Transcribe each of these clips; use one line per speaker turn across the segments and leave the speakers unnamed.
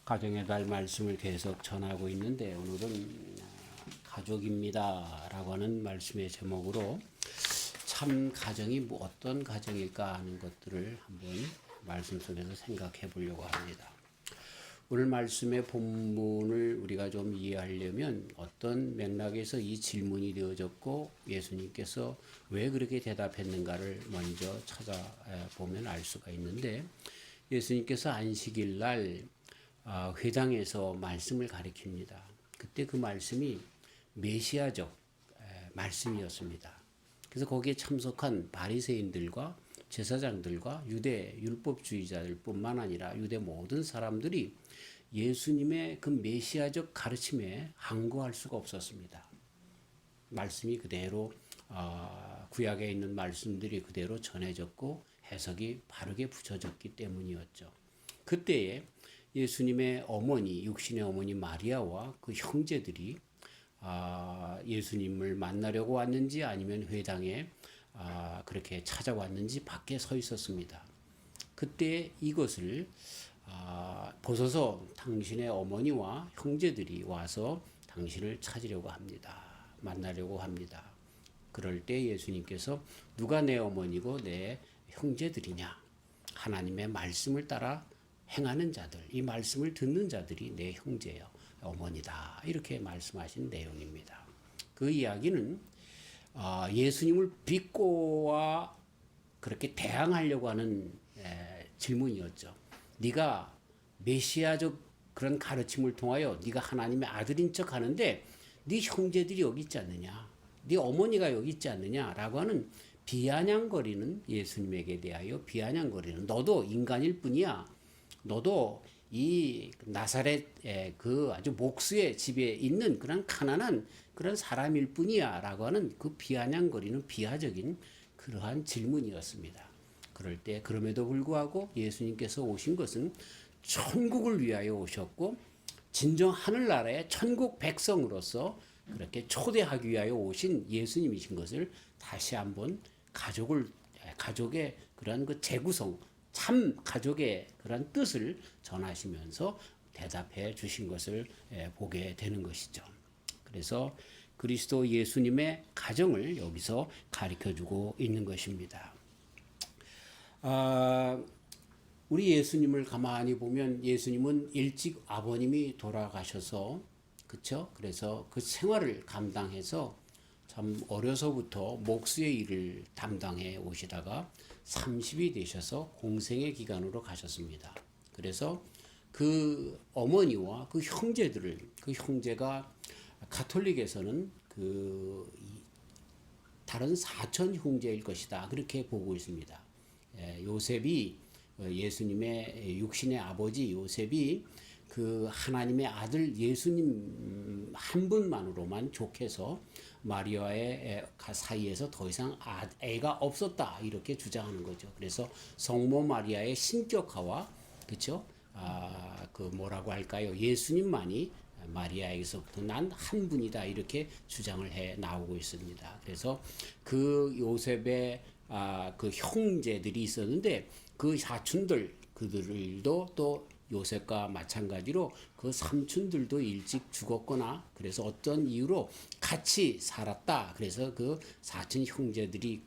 가정의 달 말씀을 계속 전하고 있는데 오늘은 가족입니다 라고 하는 말씀의 제목으로 참 가정이 어떤 가정일까 하는 것들을 한번 말씀 속에서 생각해 보려고 합니다. 오늘 말씀의 본문을 우리가 좀 이해하려면 어떤 맥락에서 이 질문이 되어졌고 예수님께서 왜 그렇게 대답했는가를 먼저 찾아보면 알 수가 있는데, 예수님께서 안식일 날 회당에서 말씀을 가리킵니다. 그때 그 말씀이 메시아적 말씀이었습니다. 그래서 거기에 참석한 바리새인들과 제사장들과 유대 율법주의자들뿐만 아니라 유대 모든 사람들이 예수님의 그 메시아적 가르침에 항거할 수가 없었습니다. 말씀이 그대로 구약에 있는 말씀들이 그대로 전해졌고 해석이 바르게 붙여졌기 때문이었죠. 그때에 예수님의 어머니, 육신의 어머니 마리아와 그 형제들이 예수님을 만나려고 왔는지 아니면 회당에 그렇게 찾아왔는지 밖에 서 있었습니다. 그때 이것을 보소서 당신의 어머니와 형제들이 와서 당신을 찾으려고 합니다. 만나려고 합니다. 그럴 때 예수님께서 누가 내 어머니고 내 형제들이냐? 하나님의 말씀을 따라 행하는 자들, 이 말씀을 듣는 자들이 내 형제요, 어머니다. 이렇게 말씀하신 내용입니다. 그 이야기는 예수님을 비꼬아 그렇게 대항하려고 하는 질문이었죠. 네가 메시아적 그런 가르침을 통하여 네가 하나님의 아들인 척 하는데 네 형제들이 여기 있지 않느냐, 네 어머니가 여기 있지 않느냐라고 하는 비아냥거리는, 예수님에게 대하여 비아냥거리는, 너도 인간일 뿐이야, 너도 이 나사렛의 그 아주 목수의 집에 있는 그런 가난한 그런 사람일 뿐이야 라고 하는 그 비아냥거리는 비하적인 그러한 질문이었습니다. 그럴 때 그럼에도 불구하고 예수님께서 오신 것은 천국을 위하여 오셨고 진정 하늘나라의 천국 백성으로서 그렇게 초대하기 위하여 오신 예수님이신 것을 다시 한번 가족의 그런 그 재구성, 참 가족의 그런 뜻을 전하시면서 대답해 주신 것을 보게 되는 것이죠. 그래서 그리스도 예수님의 가정을 여기서 가르쳐주고 있는 것입니다. 우리 예수님을 가만히 보면 예수님은 일찍 아버님이 돌아가셔서, 그렇죠? 그래서 그 생활을 감당해서 참 어려서부터 목수의 일을 담당해 오시다가 30이 되셔서 공생의 기간으로 가셨습니다. 그래서 그 어머니와 그 형제들을, 그 형제가 가톨릭에서는 그 다른 사촌 형제일 것이다, 그렇게 보고 있습니다. 요셉이, 예수님의 육신의 아버지 요셉이 그 하나님의 아들 예수님 한 분만으로만 족해서 마리아의 사이에서 더 이상 애가 없었다, 이렇게 주장하는 거죠. 그래서 성모 마리아의 신격화와, 그렇죠? 그 뭐라고 할까요? 예수님만이 마리아에게서부터 난 한 분이다, 이렇게 주장을 해 나오고 있습니다. 그래서 그 요셉의 그 형제들이 있었는데 그 사촌들, 그들도 또 요셉과 마찬가지로 그 삼촌들도 일찍 죽었거나 그래서 어떤 이유로 같이 살았다, 그래서 그 사촌 형제들이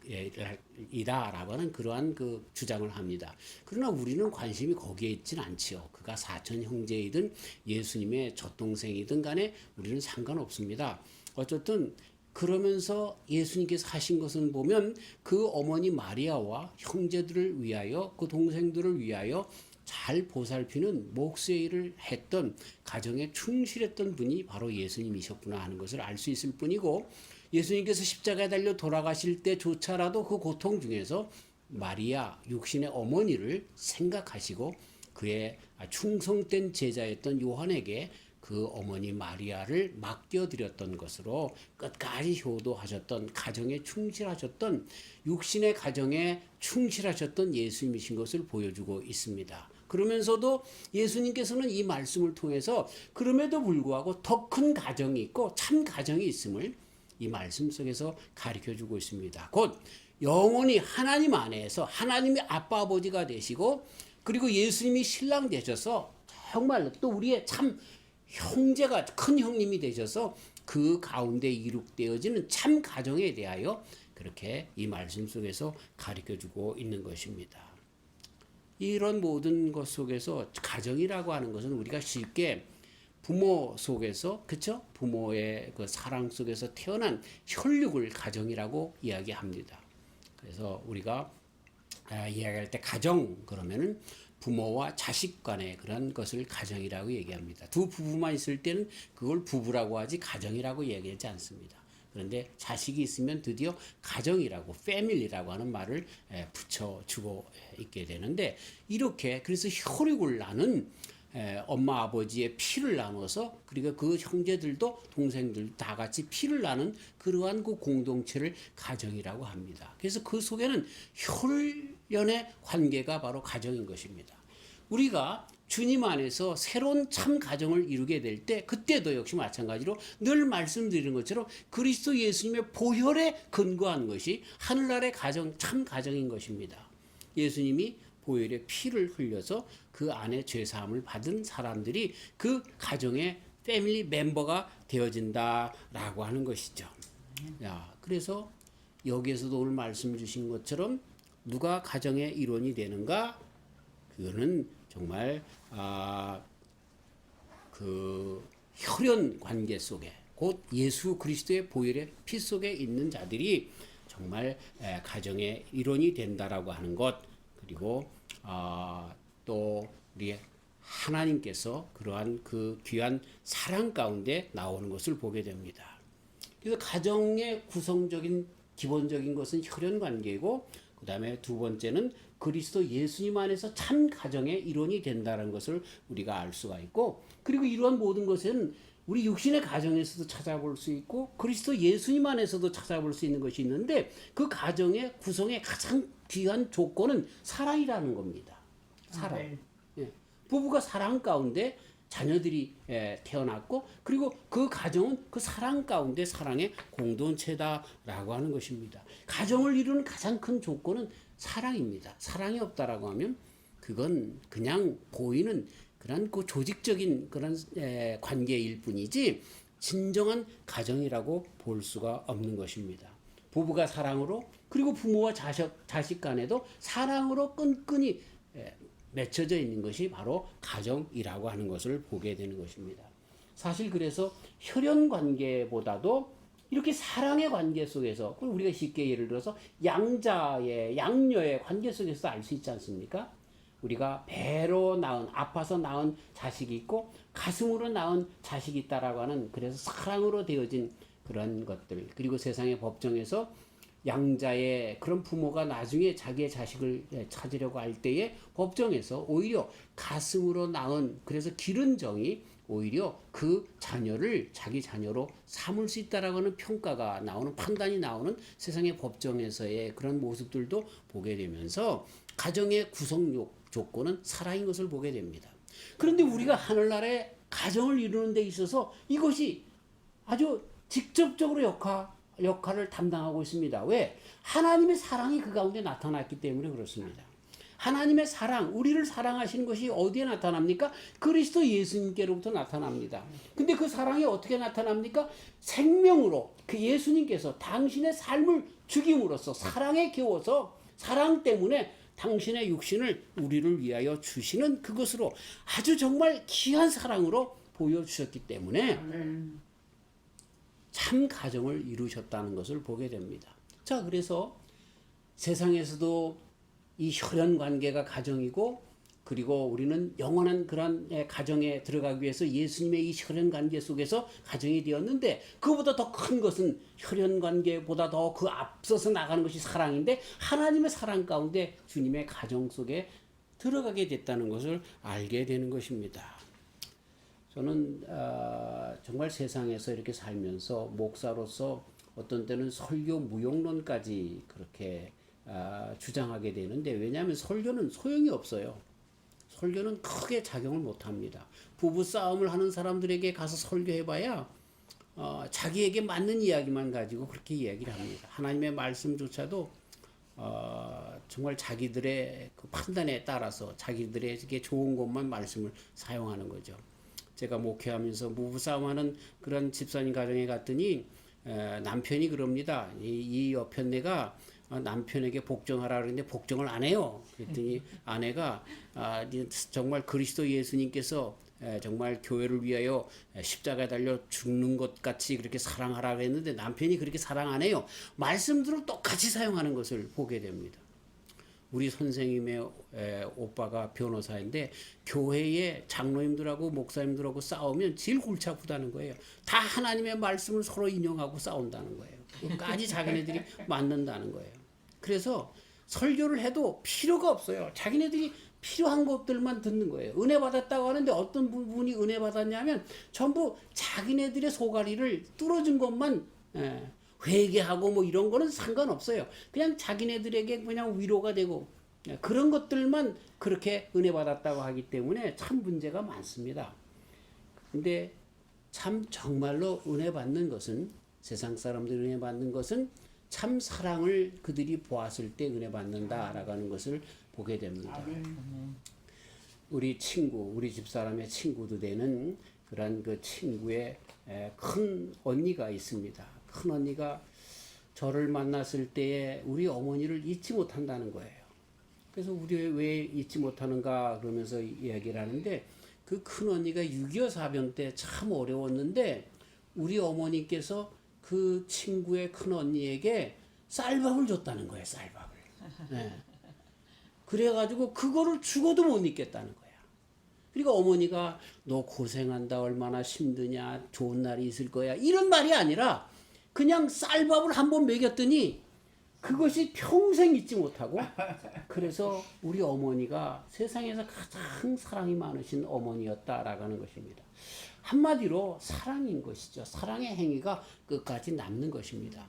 이다라고 하는 그러한 그 주장을 합니다. 그러나 우리는 관심이 거기에 있진 않지요. 그가 사촌 형제이든 예수님의 젖동생이든 간에 우리는 상관없습니다. 어쨌든 그러면서 예수님께서 하신 것은 보면 그 어머니 마리아와 형제들을 위하여, 그 동생들을 위하여 잘 보살피는 목수의 일을 했던, 가정에 충실했던 분이 바로 예수님이셨구나 하는 것을 알 수 있을 뿐이고, 예수님께서 십자가에 달려 돌아가실 때조차라도 그 고통 중에서 마리아, 육신의 어머니를 생각하시고 그의 충성된 제자였던 요한에게 그 어머니 마리아를 맡겨드렸던 것으로 끝까지 효도하셨던, 가정에 충실하셨던, 육신의 가정에 충실하셨던 예수님이신 것을 보여주고 있습니다. 그러면서도 예수님께서는 이 말씀을 통해서 그럼에도 불구하고 더 큰 가정이 있고 참 가정이 있음을 이 말씀 속에서 가르쳐주고 있습니다. 곧 영원히 하나님 안에서 하나님의 아빠 아버지가 되시고, 그리고 예수님이 신랑 되셔서 정말 또 우리의 참 형제가 큰 형님이 되셔서 그 가운데 이룩되어지는 참 가정에 대하여 그렇게 이 말씀 속에서 가르쳐주고 있는 것입니다. 이런 모든 것 속에서 가정이라고 하는 것은 우리가 쉽게 부모 속에서 그쵸? 부모의 그 사랑 속에서 태어난 혈육을 가정이라고 이야기합니다. 그래서 우리가 이야기할 때 가정 그러면은 부모와 자식 간의 그런 것을 가정이라고 얘기합니다. 두 부부만 있을 때는 그걸 부부라고 하지 가정이라고 얘기하지 않습니다. 그런데 자식이 있으면 드디어 가정이라고 패밀리라고 하는 말을 붙여주고 있게 되는데 이렇게 그래서 혈육을 나눈 엄마 아버지의 피를 나눠서 그리고 그 형제들도 동생들 다 같이 피를 나눈 그러한 그 공동체를 가정이라고 합니다. 그래서 그 속에는 혈연의 관계가 바로 가정인 것입니다. 우리가 주님 안에서 새로운 참 가정을 이루게 될 때 그때도 역시 마찬가지로 늘 말씀드리는 것처럼 그리스도 예수님의 보혈에 근거한 것이 하늘나라의 가정 참 가정인 것입니다. 예수님이 보혈의 피를 흘려서 그 안에 죄사함을 받은 사람들이 그 가정의 패밀리 멤버가 되어진다라고 하는 것이죠. 그래서 여기에서도 오늘 말씀 주신 것처럼 누가 가정의 일원이 되는가? 그거는 정말 그 혈연 관계 속에 곧 예수 그리스도의 보혈의 피 속에 있는 자들이 정말 가정의 일원이 된다라고 하는 것 그리고 또 우리 하나님께서 그러한 그 귀한 사랑 가운데 나오는 것을 보게 됩니다. 그래서 가정의 구성적인 기본적인 것은 혈연 관계이고 그 다음에 두 번째는 그리스도 예수님 안에서 참 가정의 일원이 된다는 것을 우리가 알 수가 있고 그리고 이러한 모든 것은 우리 육신의 가정에서도 찾아볼 수 있고 그리스도 예수님 안에서도 찾아볼 수 있는 것이 있는데 그 가정의 구성의 가장 귀한 조건은 사랑이라는 겁니다. 사랑. 네. 부부가 사랑 가운데 자녀들이 태어났고 그리고 그 가정은 그 사랑 가운데 사랑의 공동체다라고 하는 것입니다. 가정을 이루는 가장 큰 조건은 사랑입니다. 사랑이 없다라고 하면 그건 그냥 보이는 그런 그 조직적인 그런 관계일 뿐이지 진정한 가정이라고 볼 수가 없는 것입니다. 부부가 사랑으로 그리고 부모와 자식 간에도 사랑으로 끈끈이 맺혀져 있는 것이 바로 가정이라고 하는 것을 보게 되는 것입니다. 사실 그래서 혈연 관계보다도 이렇게 사랑의 관계 속에서 우리가 쉽게 예를 들어서 양녀의 관계 속에서 알 수 있지 않습니까? 우리가 배로 낳은 아파서 낳은 자식이 있고 가슴으로 낳은 자식이 있다라고 하는 그래서 사랑으로 되어진 그런 것들 그리고 세상의 법정에서 양자의 그런 부모가 나중에 자기의 자식을 찾으려고 할 때에 법정에서 오히려 가슴으로 낳은 그래서 기른 정이 오히려 그 자녀를 자기 자녀로 삼을 수 있다라고 하는 평가가 나오는 판단이 나오는 세상의 법정에서의 그런 모습들도 보게 되면서 가정의 구성 조건은 사랑인 것을 보게 됩니다. 그런데 우리가 하늘나라의 가정을 이루는 데 있어서 이것이 아주 직접적으로 역할을 담당하고 있습니다. 왜? 하나님의 사랑이 그 가운데 나타났기 때문에 그렇습니다. 하나님의 사랑, 우리를 사랑하시는 것이 어디에 나타납니까? 그리스도 예수님께로부터 나타납니다. 근데 그 사랑이 어떻게 나타납니까? 생명으로 그 예수님께서 당신의 삶을 죽임으로써 사랑에 겨워서 사랑 때문에 당신의 육신을 우리를 위하여 주시는 그것으로 아주 정말 귀한 사랑으로 보여주셨기 때문에 참 가정을 이루셨다는 것을 보게 됩니다. 자, 그래서 세상에서도 이 혈연 관계가 가정이고 그리고 우리는 영원한 그런 가정에 들어가기 위해서 예수님의 이 혈연 관계 속에서 가정이 되었는데 그보다 더 큰 것은 혈연 관계보다 더 그 앞서서 나가는 것이 사랑인데 하나님의 사랑 가운데 주님의 가정 속에 들어가게 됐다는 것을 알게 되는 것입니다. 저는 정말 세상에서 이렇게 살면서 목사로서 어떤 때는 설교 무용론까지 그렇게 주장하게 되는데 왜냐하면 설교는 소용이 없어요. 설교는 크게 작용을 못합니다. 부부 싸움을 하는 사람들에게 가서 설교해봐야 자기에게 맞는 이야기만 가지고 그렇게 이야기를 합니다. 하나님의 말씀조차도 정말 자기들의 그 판단에 따라서 자기들에게 좋은 것만 말씀을 사용하는 거죠. 제가 목회하면서 부부싸움하는 그런 집사님 가정에 갔더니 남편이 그럽니다. 이 여편네가 남편에게 복종하라 그러는데 복종을 안 해요. 그랬더니 아내가 정말 그리스도 예수님께서 정말 교회를 위하여 십자가에 달려 죽는 것 같이 그렇게 사랑하라 그랬는데 남편이 그렇게 사랑 안 해요. 말씀들을 똑같이 사용하는 것을 보게 됩니다. 우리 선생님의 오빠가 변호사인데 교회의 장로님들하고 목사님들하고 싸우면 제일 골치 아프다는 거예요. 다 하나님의 말씀을 서로 인용하고 싸운다는 거예요. 그것까지 자기네들이 맞는다는 거예요. 그래서 설교를 해도 필요가 없어요. 자기네들이 필요한 것들만 듣는 거예요. 은혜 받았다고 하는데 어떤 부분이 은혜 받았냐면 전부 자기네들의 소가리를 뚫어준 것만 회개하고 뭐 이런 거는 상관없어요. 그냥 자기네들에게 그냥 위로가 되고 그런 것들만 그렇게 은혜 받았다고 하기 때문에 참 문제가 많습니다. 근데 참 정말로 은혜 받는 것은 세상 사람들이 은혜 받는 것은 참 사랑을 그들이 보았을 때 은혜 받는다라고 하는 것을 보게 됩니다. 우리 친구, 우리 집사람의 친구도 되는 그런 그 친구의 큰 언니가 있습니다. 큰 언니가 저를 만났을 때에 우리 어머니를 잊지 못한다는 거예요. 그래서 우리 왜 잊지 못하는가 그러면서 이야기를 하는데 그 큰 언니가 6.25 사병 때 참 어려웠는데 우리 어머니께서 그 친구의 큰 언니에게 쌀밥을 줬다는 거예요. 쌀밥을. 네. 그래가지고 그거를 죽어도 못 잊겠다는 거야. 그러니까 어머니가 너 고생한다 얼마나 힘드냐 좋은 날이 있을 거야 이런 말이 아니라 그냥 쌀밥을 한번 먹였더니 그것이 평생 잊지 못하고 그래서 우리 어머니가 세상에서 가장 사랑이 많으신 어머니였다라고 하는 것입니다. 한마디로 사랑인 것이죠. 사랑의 행위가 끝까지 남는 것입니다.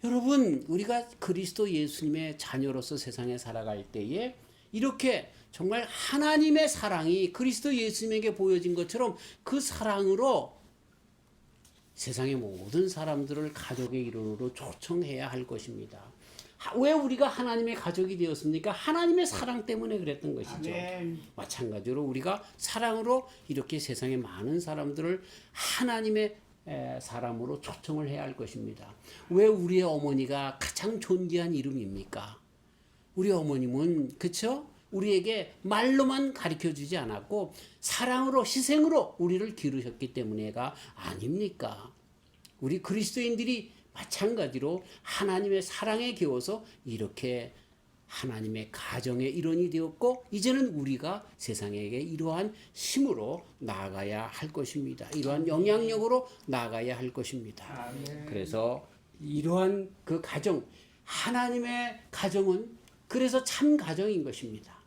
여러분 우리가 그리스도 예수님의 자녀로서 세상에 살아갈 때에 이렇게 정말 하나님의 사랑이 그리스도 예수님에게 보여진 것처럼 그 사랑으로 세상의 모든 사람들을 가족의 일원으로 초청해야 할 것입니다. 왜 우리가 하나님의 가족이 되었습니까? 하나님의 사랑 때문에 그랬던 것이죠. 아멘. 마찬가지로 우리가 사랑으로 이렇게 세상의 많은 사람들을 하나님의 사람으로 초청을 해야 할 것입니다. 왜 우리의 어머니가 가장 존귀한 이름입니까? 우리 어머님은 그쵸? 우리에게 말로만 가르쳐주지 않았고 사랑으로 희생으로 우리를 기르셨기 때문에가 아닙니까? 우리 그리스도인들이 마찬가지로 하나님의 사랑에 겨워서 이렇게 하나님의 가정의 일원이 되었고 이제는 우리가 세상에게 이러한 힘으로 나아가야 할 것입니다. 이러한 영향력으로 나아가야 할 것입니다. 그래서 이러한 그 가정, 하나님의 가정은 그래서 참 가정인 것입니다.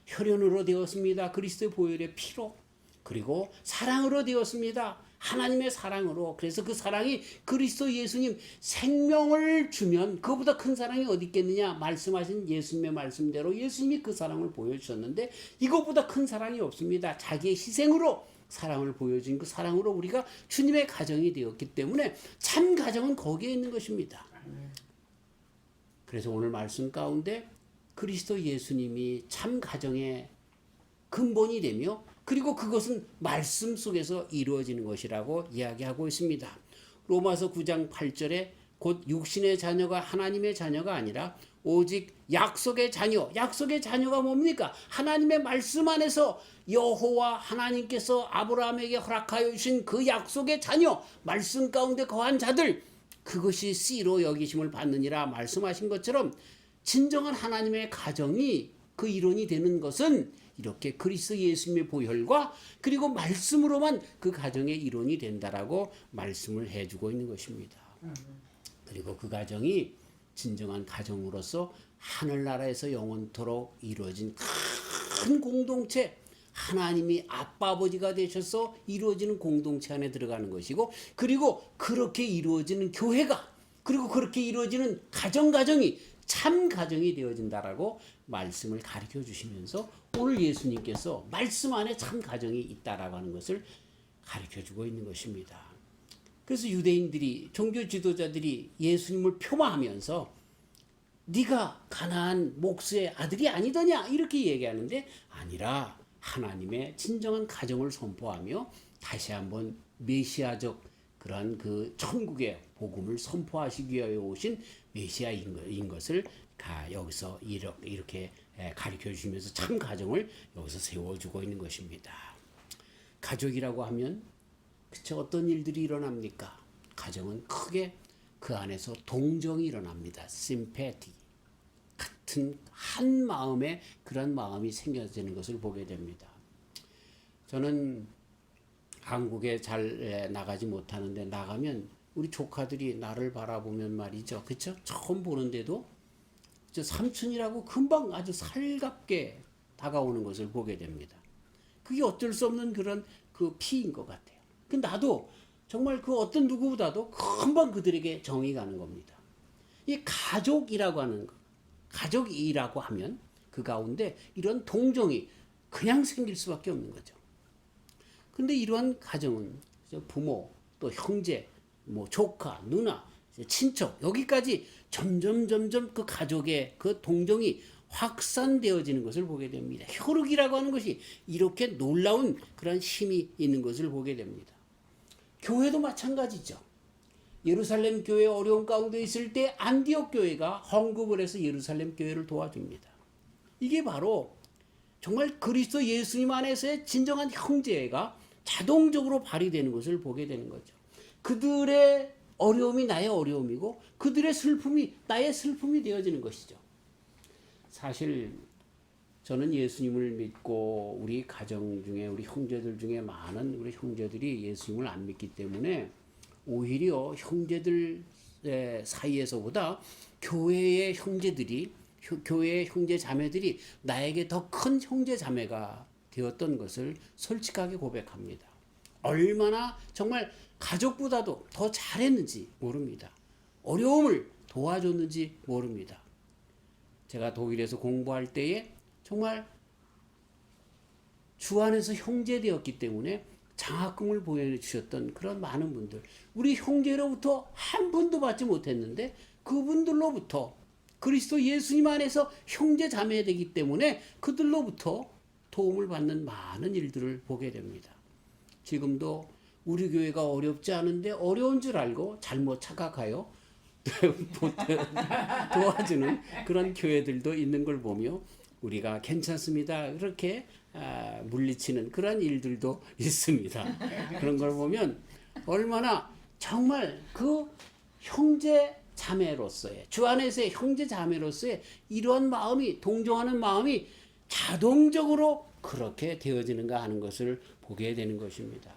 혈연으로 되었습니다. 그리스도의 보혈의 피로. 그리고 사랑으로 되었습니다. 하나님의 사랑으로. 그래서 그 사랑이 그리스도 예수님 생명을 주면 그보다 큰 사랑이 어디 있겠느냐. 말씀하신 예수님의 말씀대로 예수님이 그 사랑을 보여주셨는데 이것보다 큰 사랑이 없습니다. 자기의 희생으로 사랑을 보여준 그 사랑으로 우리가 주님의 가정이 되었기 때문에 참 가정은 거기에 있는 것입니다. 그래서 오늘 말씀 가운데 그리스도 예수님이 참 가정의 근본이 되며 그리고 그것은 말씀 속에서 이루어지는 것이라고 이야기하고 있습니다. 로마서 9장 8절에 곧 육신의 자녀가 하나님의 자녀가 아니라 오직 약속의 자녀. 약속의 자녀가 뭡니까? 하나님의 말씀 안에서 여호와 하나님께서 아브라함에게 허락하여 주신 그 약속의 자녀. 말씀 가운데 거한 자들. 그것이 씨로 여기심을 받느니라 말씀하신 것처럼 진정한 하나님의 가정이 그 일원이 되는 것은 이렇게 그리스도 예수님의 보혈과 그리고 말씀으로만 그 가정의 일원이 된다라고 말씀을 해주고 있는 것입니다. 그리고 그 가정이 진정한 가정으로서 하늘나라에서 영원토록 이루어진 큰 공동체, 하나님이 아빠 아버지가 되셔서 이루어지는 공동체 안에 들어가는 것이고 그리고 그렇게 이루어지는 교회가 그리고 그렇게 이루어지는 가정이 참 가정이 되어진다라고 말씀을 가르쳐 주시면서 오늘 예수님께서 말씀 안에 참 가정이 있다라고 하는 것을 가르쳐 주고 있는 것입니다. 그래서 유대인들이 종교 지도자들이 예수님을 폄하하면서 네가 가나안 목수의 아들이 아니더냐 이렇게 얘기하는데 아니라 하나님의 진정한 가정을 선포하며 다시 한번 메시아적 그러한 그 천국의 복음을 선포하시기 위하여 오신 메시아인 것을 여기서 이렇게 가르쳐 주시면서 참 가정을 여기서 세워주고 있는 것입니다. 가족이라고 하면 그쵸 어떤 일들이 일어납니까? 가정은 크게 그 안에서 동정이 일어납니다. 심패티 같은 한 마음에 그런 마음이 생겨지는 것을 보게 됩니다. 저는 한국에 잘 나가지 못하는데 나가면 우리 조카들이 나를 바라보면 말이죠. 그쵸? 처음 보는데도 저 삼촌이라고 금방 아주 살갑게 다가오는 것을 보게 됩니다. 그게 어쩔 수 없는 그런 그 피인 것 같아요. 그 나도 정말 그 어떤 누구보다도 금방 그들에게 정이 가는 겁니다. 이 가족이라고 하는 것, 가족이라고 하면 그 가운데 이런 동정이 그냥 생길 수밖에 없는 거죠. 근데 이러한 가정은 부모, 또 형제, 뭐 조카, 누나, 친척 여기까지 점점 그 가족의 그 동정이 확산되어지는 것을 보게 됩니다. 혈육이라고 하는 것이 이렇게 놀라운 그런 힘이 있는 것을 보게 됩니다. 교회도 마찬가지죠. 예루살렘 교회 어려운 가운데 있을 때 안디옥 교회가 헌금을 해서 예루살렘 교회를 도와줍니다. 이게 바로 정말 그리스도 예수님 안에서의 진정한 형제가 자동적으로 발휘되는 것을 보게 되는 거죠. 그들의 어려움이 나의 어려움이고 그들의 슬픔이 나의 슬픔이 되어지는 것이죠. 사실 저는 예수님을 믿고 우리 가정 중에 우리 형제들 중에 많은 우리 형제들이 예수님을 안 믿기 때문에 오히려 형제들 사이에서보다 교회의 형제들이 교회의 형제 자매들이 나에게 더 큰 형제 자매가 되었던 것을 솔직하게 고백합니다. 얼마나 정말 가족보다도 더 잘했는지 모릅니다. 어려움을 도와줬는지 모릅니다. 제가 독일에서 공부할 때에 정말 주 안에서 형제 되었기 때문에 장학금을 보내주셨던 그런 많은 분들, 우리 형제로부터 한 푼도 받지 못했는데 그분들로부터 그리스도 예수님 안에서 형제 자매 되기 때문에 그들로부터 도움을 받는 많은 일들을 보게 됩니다. 지금도 우리 교회가 어렵지 않은데 어려운 줄 알고 잘못 착각하여 도와주는 그런 교회들도 있는 걸 보며 우리가 괜찮습니다. 그렇게 물리치는 그런 일들도 있습니다. 그런 걸 보면 얼마나 정말 그 형제 자매로서의 주 안에서의 형제 자매로서의 이런 마음이 동정하는 마음이 자동적으로 그렇게 되어지는가 하는 것을 보게 되는 것입니다.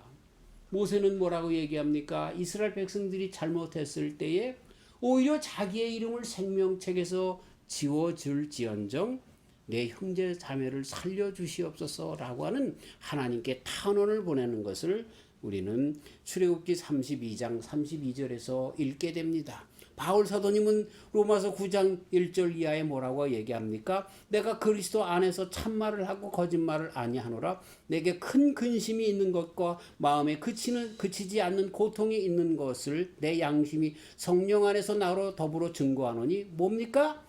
모세는 뭐라고 얘기합니까? 이스라엘 백성들이 잘못했을 때에 오히려 자기의 이름을 생명책에서 지워줄지언정 내 형제 자매를 살려주시옵소서라고 하는 하나님께 탄원을 보내는 것을 우리는 출애굽기 32장 32절에서 읽게 됩니다. 바울 사도님은 로마서 9장 1절 이하에 뭐라고 얘기합니까? 내가 그리스도 안에서 참말을 하고 거짓말을 아니하노라. 내게 큰 근심이 있는 것과 마음에 그치지 않는 고통이 있는 것을 내 양심이 성령 안에서 나로 더불어 증거하노니 뭡니까?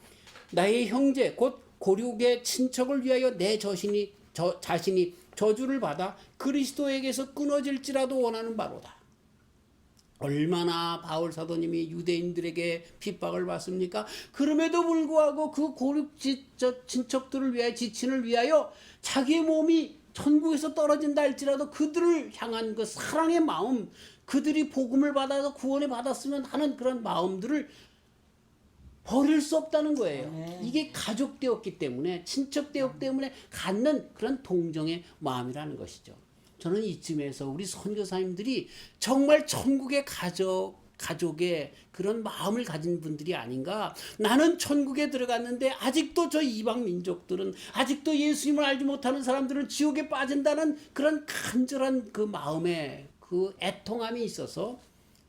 나의 형제 곧 고륙의 친척을 위하여 내 자신이 저주를 받아 그리스도에게서 끊어질지라도 원하는 바로다. 얼마나 바울 사도님이 유대인들에게 핍박을 받습니까? 그럼에도 불구하고 그 고륙 친척들을 위하여 지친을 위하여 자기의 몸이 천국에서 떨어진다 할지라도 그들을 향한 그 사랑의 마음, 그들이 복음을 받아서 구원을 받았으면 하는 그런 마음들을 버릴 수 없다는 거예요. 네. 이게 가족되었기 때문에 친척되었기 때문에 갖는 그런 동정의 마음이라는 것이죠. 저는 이쯤에서 우리 선교사님들이 정말 천국의 가족의 그런 마음을 가진 분들이 아닌가. 나는 천국에 들어갔는데 아직도 저 이방 민족들은 아직도 예수님을 알지 못하는 사람들은 지옥에 빠진다는 그런 간절한 그 마음에 그 애통함이 있어서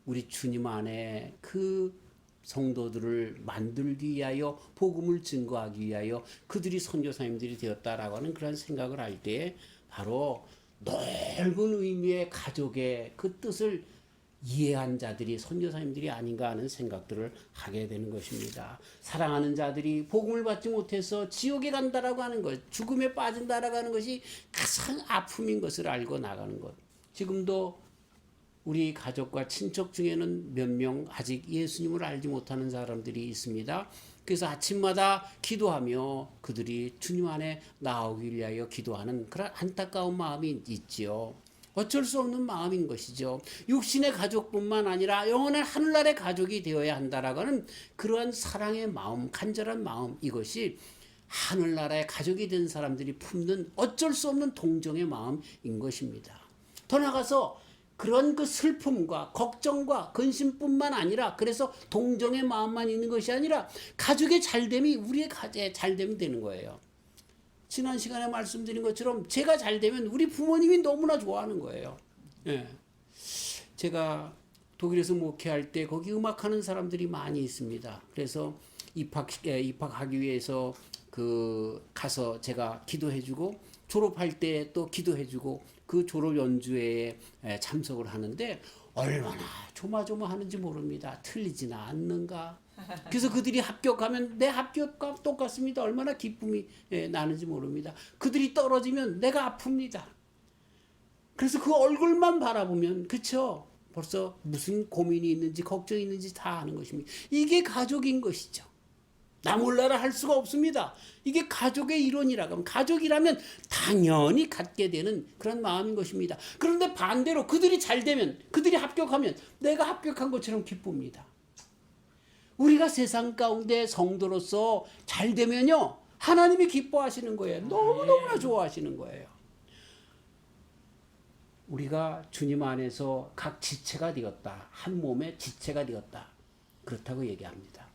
우리 주님 안에 그 성도들을 만들기 위하여 복음을 증거하기 위하여 그들이 선교사님들이 되었다라고 하는 그런 생각을 할 때 바로 넓은 의미의 가족의 그 뜻을 이해한 자들이 선교사님들이 아닌가 하는 생각들을 하게 되는 것입니다. 사랑하는 자들이 복음을 받지 못해서 지옥에 간다라고 하는 것, 죽음에 빠진다라고 하는 것이 가장 아픔인 것을 알고 나가는 것. 지금도 우리 가족과 친척 중에는 몇 명 아직 예수님을 알지 못하는 사람들이 있습니다. 그래서 아침마다 기도하며 그들이 주님 안에 나오기 위하여 기도하는 그런 안타까운 마음이 있지요. 어쩔 수 없는 마음인 것이죠. 육신의 가족뿐만 아니라 영원한 하늘나라의 가족이 되어야 한다라고 하는 그러한 사랑의 마음, 간절한 마음, 이것이 하늘나라의 가족이 된 사람들이 품는 어쩔 수 없는 동정의 마음인 것입니다. 더 나아가서 그런 그 슬픔과 걱정과 근심뿐만 아니라, 그래서 동정의 마음만 있는 것이 아니라 가족의 잘됨이 우리의 가족의 잘됨이 되는 거예요. 지난 시간에 말씀드린 것처럼 제가 잘 되면 우리 부모님이 너무나 좋아하는 거예요. 예. 제가 독일에서 목회할 때 거기 음악하는 사람들이 많이 있습니다. 그래서 입학하기 위해서 가서 제가 기도해주고, 졸업할 때 또 기도해주고, 그 졸업 연주회에 참석을 하는데 얼마나 조마조마하는지 모릅니다. 틀리지나 않는가. 그래서 그들이 합격하면 내 합격과 똑같습니다. 얼마나 기쁨이 나는지 모릅니다. 그들이 떨어지면 내가 아픕니다. 그래서 그 얼굴만 바라보면, 그쵸? 벌써 무슨 고민이 있는지 걱정이 있는지 다 아는 것입니다. 이게 가족인 것이죠. 나 몰라라 할 수가 없습니다. 이게 가족의 이론이라고 하면, 가족이라면 당연히 갖게 되는 그런 마음인 것입니다. 그런데 반대로 그들이 잘 되면, 그들이 합격하면 내가 합격한 것처럼 기쁩니다. 우리가 세상 가운데 성도로서 잘 되면요, 하나님이 기뻐하시는 거예요. 너무너무나 좋아하시는 거예요. 우리가 주님 안에서 각 지체가 되었다. 한 몸의 지체가 되었다. 그렇다고 얘기합니다.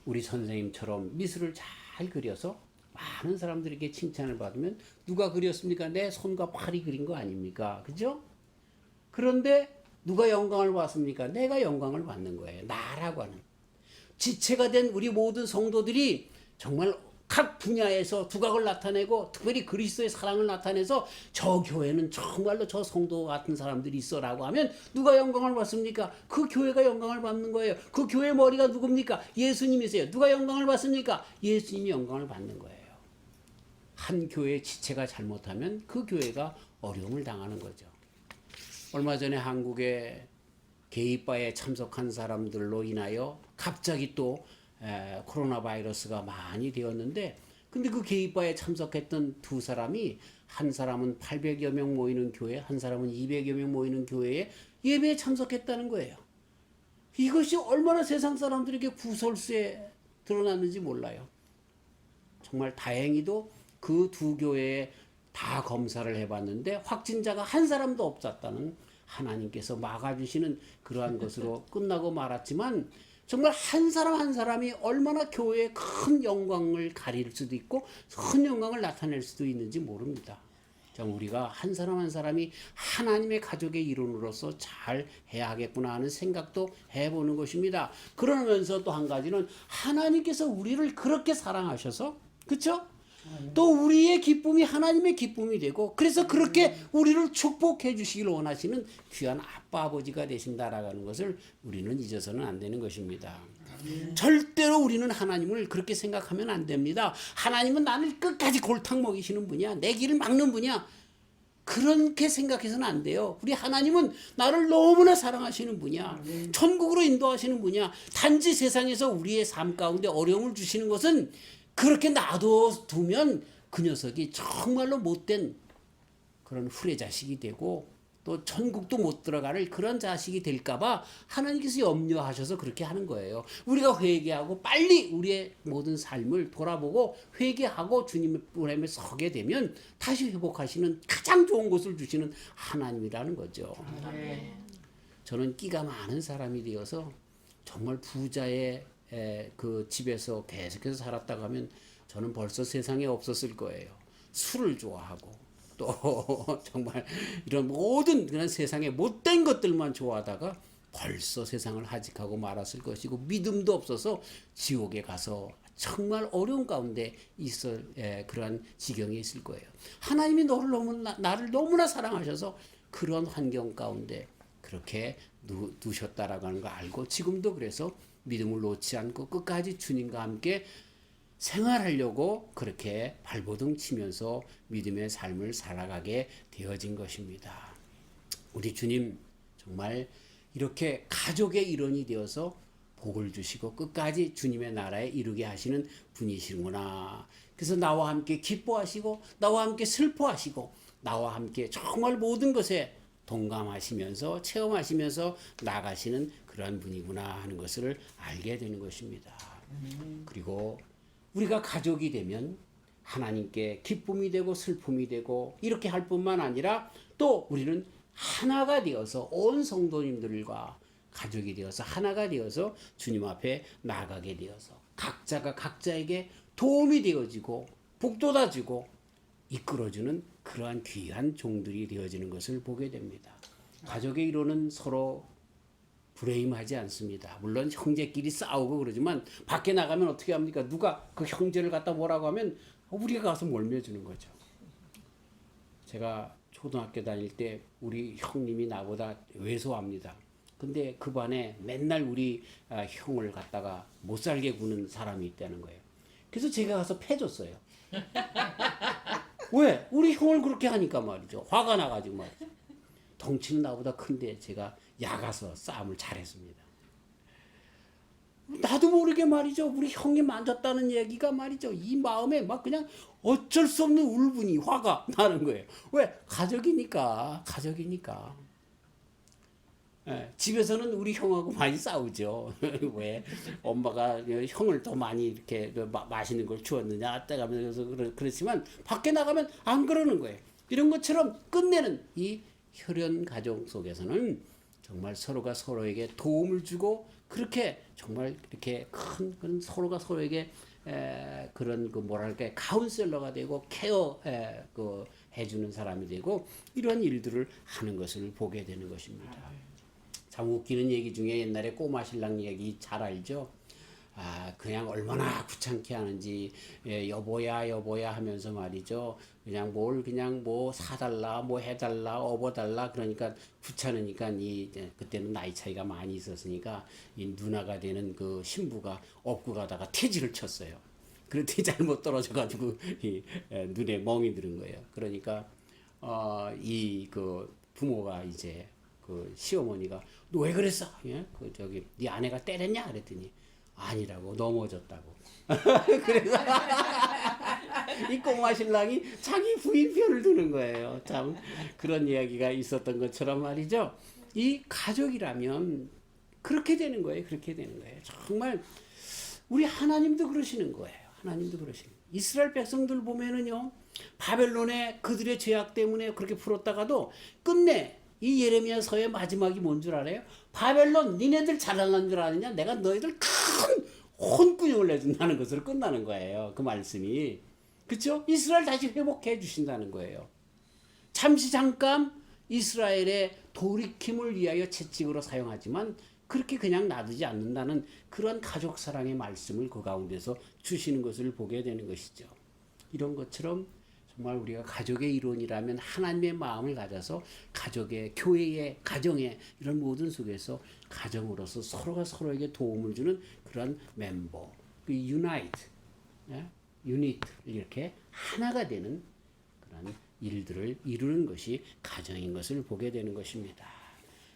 우리 선생님처럼 미술을 잘 그려서 많은 사람들에게 칭찬을 받으면 누가 그렸습니까? 내 손과 팔이 그린 거 아닙니까? 그죠? 그런데 누가 영광을 받습니까? 내가 영광을 받는 거예요. 나라고 하는. 지체가 된 우리 모든 성도들이 정말 각 분야에서 두각을 나타내고 특별히 그리스도의 사랑을 나타내서 저 교회는 정말로 저 성도 같은 사람들이 있어라고 하면 누가 영광을 받습니까? 그 교회가 영광을 받는 거예요. 그 교회 머리가 누굽니까? 예수님이세요. 누가 영광을 받습니까? 예수님이 영광을 받는 거예요. 한 교회의 지체가 잘못하면 그 교회가 어려움을 당하는 거죠. 얼마 전에 한국에 게이바에 참석한 사람들로 인하여 갑자기 또 코로나 바이러스가 많이 되었는데, 근데 그 게이바에 참석했던 두 사람이, 한 사람은 800여 명 모이는 교회, 한 사람은 200여 명 모이는 교회에 예배에 참석했다는 거예요. 이것이 얼마나 세상 사람들에게 구설수에 드러났는지 몰라요. 정말 다행히도 그 두 교회에 다 검사를 해봤는데 확진자가 한 사람도 없었다는 하나님께서 막아주시는 그러한 것으로 끝나고 말았지만, 정말 한 사람 한 사람이 얼마나 교회에 큰 영광을 가릴 수도 있고 큰 영광을 나타낼 수도 있는지 모릅니다. 우리가 한 사람 한 사람이 하나님의 가족의 일원으로서 잘 해야 하겠구나 하는 생각도 해보는 것입니다. 그러면서 또 한 가지는 하나님께서 우리를 그렇게 사랑하셔서, 그렇죠? 또 우리의 기쁨이 하나님의 기쁨이 되고, 그래서 그렇게 우리를 축복해 주시길 원하시는 귀한 아빠 아버지가 되신다라는 것을 우리는 잊어서는 안 되는 것입니다. 절대로 우리는 하나님을 그렇게 생각하면 안 됩니다. 하나님은 나를 끝까지 골탕 먹이시는 분이야. 내 길을 막는 분이야. 그렇게 생각해서는 안 돼요. 우리 하나님은 나를 너무나 사랑하시는 분이야. 천국으로 인도하시는 분이야. 단지 세상에서 우리의 삶 가운데 어려움을 주시는 것은 그렇게 놔두면 그 녀석이 정말로 못된 그런 후레 자식이 되고 또 천국도 못 들어가는 그런 자식이 될까봐 하나님께서 염려하셔서 그렇게 하는 거예요. 우리가 회개하고 빨리 우리의 모든 삶을 돌아보고 회개하고 주님의 보냄에 서게 되면 다시 회복하시는 가장 좋은 것을 주시는 하나님이라는 거죠. 저는 끼가 많은 사람이 되어서 정말 부자의 그 집에서 계속해서 살았다가 하면 저는 벌써 세상에 없었을 거예요. 술을 좋아하고 또 정말 이런 모든 그런 세상의 못된 것들만 좋아하다가 벌써 세상을 하직하고 말았을 것이고, 믿음도 없어서 지옥에 가서 정말 어려운 가운데 있을 그러한 지경에 있을 거예요. 하나님이 나를 너무나 사랑하셔서 그런 환경 가운데 그렇게 두셨다라고 하는 거 알고 지금도 그래서 믿음을 놓지 않고 끝까지 주님과 함께 생활하려고 그렇게 발버둥 치면서 믿음의 삶을 살아가게 되어진 것입니다. 우리 주님 정말 이렇게 가족의 일원이 되어서 복을 주시고 끝까지 주님의 나라에 이르게 하시는 분이시구나. 그래서 나와 함께 기뻐하시고 나와 함께 슬퍼하시고 나와 함께 정말 모든 것에 동감하시면서 체험하시면서 나가시는 그러한 분이구나 하는 것을 알게 되는 것입니다. 그리고 우리가 가족이 되면 하나님께 기쁨이 되고 슬픔이 되고 이렇게 할 뿐만 아니라 또 우리는 하나가 되어서 온 성도님들과 가족이 되어서 하나가 되어서 주님 앞에 나가게 되어서 각자가 각자에게 도움이 되어지고 북돋아주고 이끌어주는 그러한 귀한 종들이 되어지는 것을 보게 됩니다. 가족의 이론은 서로 불해임하지 않습니다. 물론 형제끼리 싸우고 그러지만 밖에 나가면 어떻게 합니까? 누가 그 형제를 갖다 뭐라고 하면 우리가 가서 몰며주는 거죠. 제가 초등학교 다닐 때 우리 형님이 나보다 왜소합니다. 근데 그 반에 맨날 우리 형을 갖다가 못 살게 구는 사람이 있다는 거예요. 그래서 제가 가서 패줬어요. 왜? 우리 형을 그렇게 하니까 말이죠. 화가 나가지고 말이죠. 덩치는 나보다 큰데 제가 야가서 싸움을 잘했습니다. 나도 모르게 말이죠. 우리 형이 만졌다는 얘기가 말이죠. 이 마음에 막 그냥 어쩔 수 없는 울분이 화가 나는 거예요. 왜? 가족이니까. 예, 집에서는 우리 형하고 많이 싸우죠. 왜? 엄마가 형을 더 많이 이렇게 맛있는 걸 주었느냐 때가면서 그렇지만 밖에 나가면 안 그러는 거예요. 이런 것처럼 끝내는 이 혈연 가정 속에서는 정말 서로가 서로에게 도움을 주고 그렇게 정말 이렇게 큰 그런 서로가 서로에게 그런 그 뭐랄까 카운셀러가 되고 그 해주는 사람이 되고 이런 일들을 하는 것을 보게 되는 것입니다. 참 웃기는 얘기 중에 옛날에 꼬마 신랑 얘기 잘 알죠? 그냥 얼마나 귀찮게 하는지, 여보야 하면서 말이죠. 그냥 뭐 사달라, 뭐 해달라, 업어달라, 그러니까 귀찮으니까 그때는 나이 차이가 많이 있었으니까 이 누나가 되는 그 신부가 업고 가다가 태지를 쳤어요. 그랬더니 잘못 떨어져가지고 눈에 멍이 들은 거예요. 그러니까, 그 부모가 이제 그 시어머니가 너 왜 그랬어? 예? 네 아내가 때렸냐? 그랬더니 아니라고 넘어졌다고. 그래서 이 꼬마 신랑이 자기 부인 편을 드는 거예요. 참 그런 이야기가 있었던 것처럼 말이죠. 이 가족이라면 그렇게 되는 거예요. 정말 우리 하나님도 그러시는 거예요. 이스라엘 백성들 보면은요. 바벨론의 그들의 죄악 때문에 그렇게 풀었다가도 끝내 이 예레미야서의 마지막이 뭔 줄 알아요? 바벨론 니네들 잘난 줄 아느냐? 내가 너희들 큰 혼꾸녕을 내준다는 것으로 끝나는 거예요. 그 말씀이. 그렇죠? 이스라엘 다시 회복해 주신다는 거예요. 잠깐 이스라엘의 돌이킴을 위하여 채찍으로 사용하지만 그렇게 그냥 놔두지 않는다는 그런 가족 사랑의 말씀을 그 가운데서 주시는 것을 보게 되는 것이죠. 이런 것처럼 정말 우리가 가족의 일원이라면 하나님의 마음을 가져서 가족의, 교회의, 가정의 이런 모든 속에서 가정으로서 서로가 서로에게 도움을 주는 그런 멤버, 그 유닛 이렇게 하나가 되는 그런 일들을 이루는 것이 가정인 것을 보게 되는 것입니다.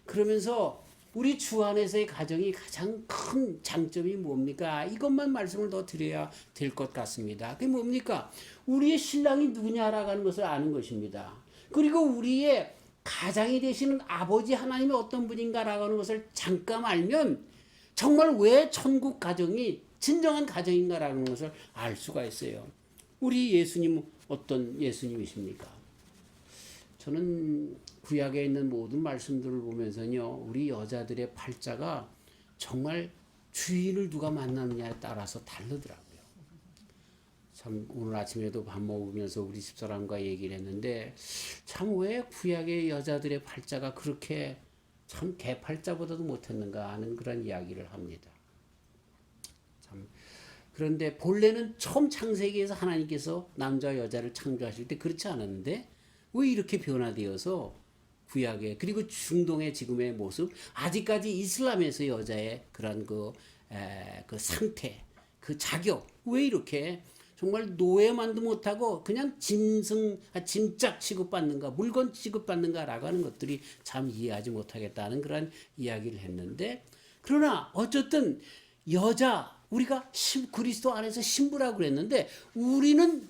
그러면서 우리 주 안에서의 가정이 가장 큰 장점이 뭡니까? 이것만 말씀을 더 드려야 될 것 같습니다. 그게 뭡니까? 우리의 신랑이 누구냐라고 하는 것을 아는 것입니다. 그리고 우리의 가장이 되시는 아버지 하나님이 어떤 분인가라고 하는 것을 잠깐 알면 정말 왜 천국 가정이 진정한 가정인가라는 것을 알 수가 있어요. 우리 예수님은 어떤 예수님이십니까? 저는 구약에 있는 모든 말씀들을 보면서요, 우리 여자들의 팔자가 정말 주인을 누가 만나느냐에 따라서 다르더라고요. 참 오늘 아침에도 밥 먹으면서 우리 집사람과 얘기를 했는데 참 왜 구약의 여자들의 팔자가 그렇게 참 개팔자보다도 못했는가 하는 그런 이야기를 합니다. 참 그런데 본래는 처음 창세기에서 하나님께서 남자와 여자를 창조하실 때 그렇지 않았는데 왜 이렇게 변화되어서 구약의 그리고 중동의 지금의 모습, 아직까지 이슬람에서 여자의 그런 그 상태, 그 자격, 왜 이렇게 정말 노예만도 못하고 그냥 짐짝 취급받는가, 물건 취급받는가라고 하는 것들이 참 이해하지 못하겠다는 그런 이야기를 했는데, 그러나 어쨌든 우리가 그리스도 안에서 신부라고 그랬는데, 우리는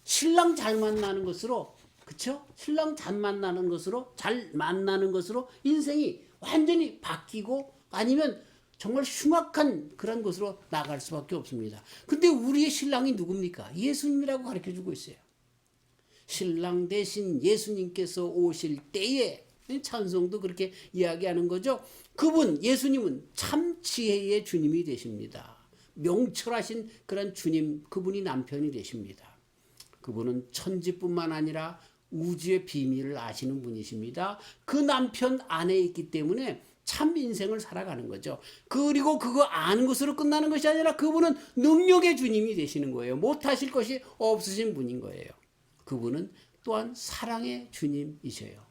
신랑 잘 만나는 것으로, 그쵸? 신랑 잘 만나는 것으로 인생이 완전히 바뀌고 아니면 정말 흉악한 그런 것으로 나갈 수밖에 없습니다. 근데 우리의 신랑이 누굽니까? 예수님이라고 가르쳐 주고 있어요. 신랑 대신 예수님께서 오실 때에, 찬송도 그렇게 이야기하는 거죠. 예수님은 참 지혜의 주님이 되십니다. 명철하신 그런 주님, 그분이 남편이 되십니다. 그분은 천지뿐만 아니라 우주의 비밀을 아시는 분이십니다. 그 남편 안에 있기 때문에 참 인생을 살아가는 거죠. 그리고 그거 아는 것으로 끝나는 것이 아니라 그분은 능력의 주님이 되시는 거예요. 못하실 것이 없으신 분인 거예요. 그분은 또한 사랑의 주님이셔요.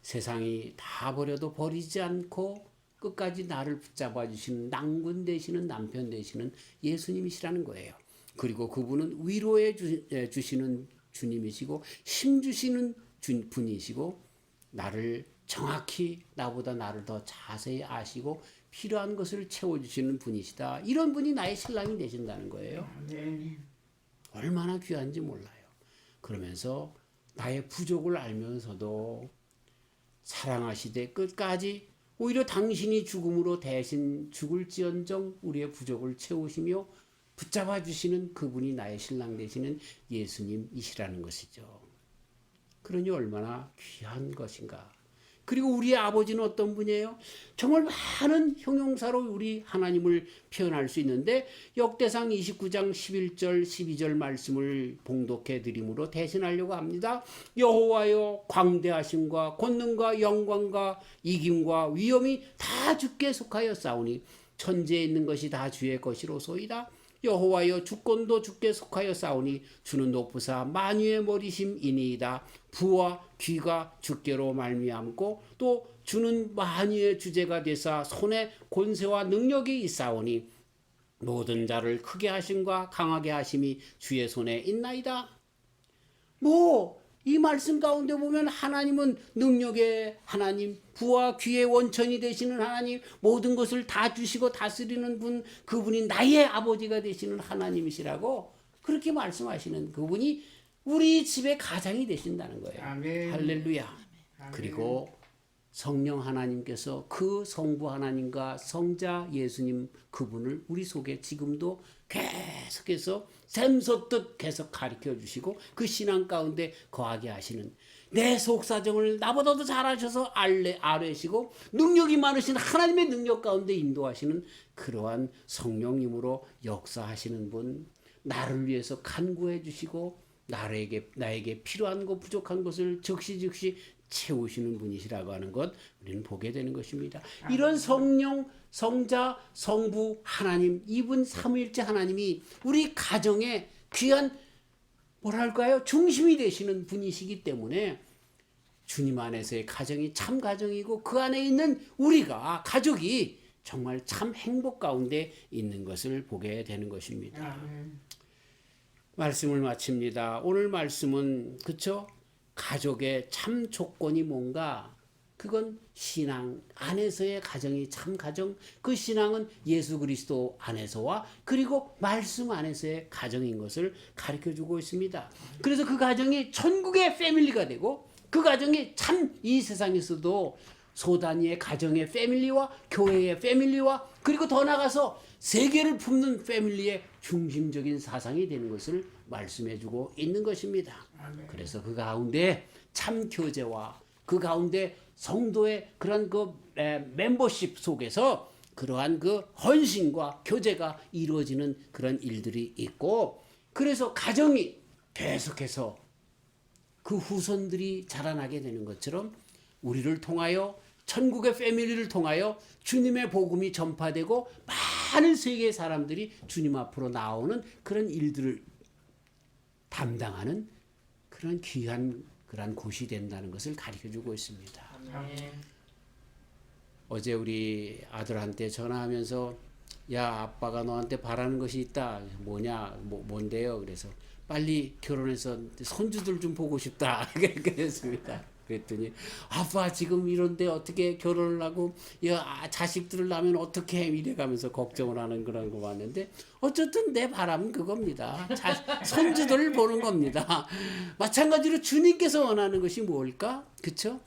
세상이 다 버려도 버리지 않고 끝까지 나를 붙잡아 주시는 낭군 되시는 남편 되시는 예수님이시라는 거예요. 그리고 그분은 위로해 주시는 주님이시고 힘 주시는 분이시고, 나를 정확히 나보다 나를 더 자세히 아시고 필요한 것을 채워주시는 분이시다. 이런 분이 나의 신랑이 되신다는 거예요.
네.
얼마나 귀한지 몰라요. 그러면서 나의 부족을 알면서도 사랑하시되 끝까지 오히려 당신이 죽음으로 대신 죽을지언정 우리의 부족을 채우시며 붙잡아 주시는 그분이 나의 신랑 되시는 예수님이시라는 것이죠. 그러니 얼마나 귀한 것인가. 그리고 우리의 아버지는 어떤 분이에요? 정말 많은 형용사로 우리 하나님을 표현할 수 있는데, 역대상 29장 11절 12절 말씀을 봉독해 드림으로 대신하려고 합니다. 여호와여, 광대하심과 권능과 영광과 이김과 위엄이 다 주께 속하여 싸우니 천지에 있는 것이 다 주의 것이로소이다. 여호와여, 주권도 주께 속하여 싸우니 주는 높으사 만유의 머리심이니이다. 부와 귀가 주께로 말미암고 또 주는 만유의 주제가 되사 손에 권세와 능력이 있사오니 모든 자를 크게 하심과 강하게 하심이 주의 손에 있나이다. 이 말씀 가운데 보면 하나님은 능력의 하나님, 부와 귀의 원천이 되시는 하나님, 모든 것을 다 주시고 다스리는 분, 그분이 나의 아버지가 되시는 하나님이시라고 그렇게 말씀하시는 그분이 우리 집의 가장이 되신다는 거예요.
아멘.
할렐루야.
아멘.
그리고 성령 하나님께서 그 성부 하나님과 성자 예수님 그분을 우리 속에 지금도 계속해서 샘솟듯 계속 가르쳐 주시고 그 신앙 가운데 거하게 하시는, 내 속사정을 나보다도 잘 아셔서 아뢰시고 능력이 많으신 하나님의 능력 가운데 인도하시는 그러한 성령님으로 역사하시는 분, 나를 위해서 간구해 주시고 나에게 필요한 것 부족한 것을 즉시 채우시는 분이시라고 하는 것 우리는 보게 되는 것입니다. 이런 성령, 성자, 성부 하나님, 이분 삼위일체 하나님이 우리 가정의 귀한 중심이 되시는 분이시기 때문에 주님 안에서의 가정이 참 가정이고 그 안에 있는 우리가 가족이 정말 참 행복 가운데 있는 것을 보게 되는 것입니다. 말씀을 마칩니다. 오늘 말씀은 그쵸? 가족의 참 조건이 뭔가, 그건 신앙 안에서의 가정이 참 가정, 그 신앙은 예수 그리스도 안에서와 그리고 말씀 안에서의 가정인 것을 가르쳐주고 있습니다. 그래서 그 가정이 천국의 패밀리가 되고, 그 가정이 참 이 세상에서도 소단위의 가정의 패밀리와 교회의 패밀리와 그리고 더 나아가서 세계를 품는 패밀리의 중심적인 사상이 되는 것을 말씀해주고 있는 것입니다. 그래서 그 가운데 참 교제와 그 가운데 성도의 그런 멤버십 속에서 그러한 그 헌신과 교제가 이루어지는 그런 일들이 있고, 그래서 가정이 계속해서 그 후손들이 자라나게 되는 것처럼 우리를 통하여 천국의 패밀리를 통하여 주님의 복음이 전파되고 많은 세계의 사람들이 주님 앞으로 나오는 그런 일들을 담당하는 그런 귀한 그러한 곳이 된다는 것을 가르쳐주고 있습니다.
아멘.
어제 우리 아들한테 전화하면서 야 아빠가 너한테 바라는 것이 있다. 뭐냐 뭔데요? 그래서 빨리 결혼해서 손주들 좀 보고 싶다. 그랬습니다. 그랬더니 아빠 지금 이런데 어떻게 결혼을 하고 야 자식들을 낳으면 어떻게 이래가면서 걱정을 하는 그런 거 봤는데 어쨌든 내 바람은 그겁니다. 손주들을 보는 겁니다. 마찬가지로 주님께서 원하는 것이 뭘까? 그쵸?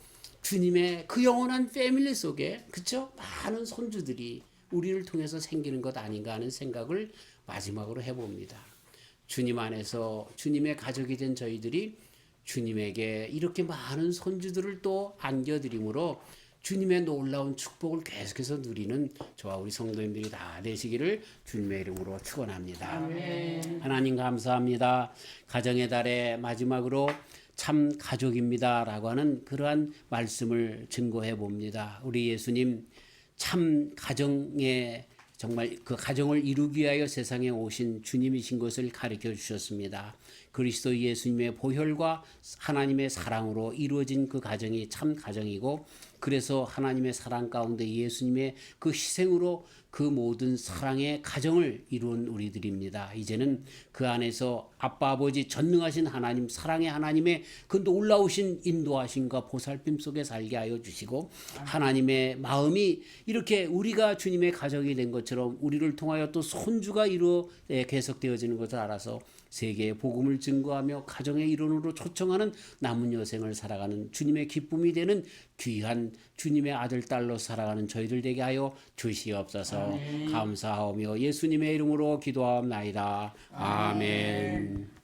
주님의 그 영원한 패밀리 속에 그쵸? 많은 손주들이 우리를 통해서 생기는 것 아닌가 하는 생각을 마지막으로 해봅니다. 주님 안에서 주님의 가족이 된 저희들이 주님에게 이렇게 많은 손주들을 또 안겨드림으로 주님의 놀라운 축복을 계속해서 누리는 저와 우리 성도님들이 다 되시기를 주님의 이름으로 축원합니다.
아멘.
하나님 감사합니다. 가정의 달의 마지막으로 참 가족입니다라고 하는 그러한 말씀을 증거해 봅니다. 우리 예수님 참 가정에 정말 그 가정을 이루기 위하여 세상에 오신 주님이신 것을 가르쳐 주셨습니다. 그리스도 예수님의 보혈과 하나님의 사랑으로 이루어진 그 가정이 참 가정이고 그래서 하나님의 사랑 가운데 예수님의 그 희생으로 그 모든 사랑의 가정을 이룬 우리들입니다. 이제는 그 안에서 아빠 아버지 전능하신 하나님 사랑의 하나님의 그 놀라우신 인도하심과 보살핌 속에 살게 하여 주시고 하나님의 마음이 이렇게 우리가 주님의 가족이 된 것처럼 우리를 통하여 또 손주가 이루어 계속되어지는 것을 알아서 세계의 복음을 증거하며 가정의 일원으로 초청하는 남은 여생을 살아가는 주님의 기쁨이 되는 귀한 주님의 아들 딸로 살아가는 저희들 되게 하여 주시옵소서. 감사하오며 예수님의 이름으로 기도하옵나이다. 아멘.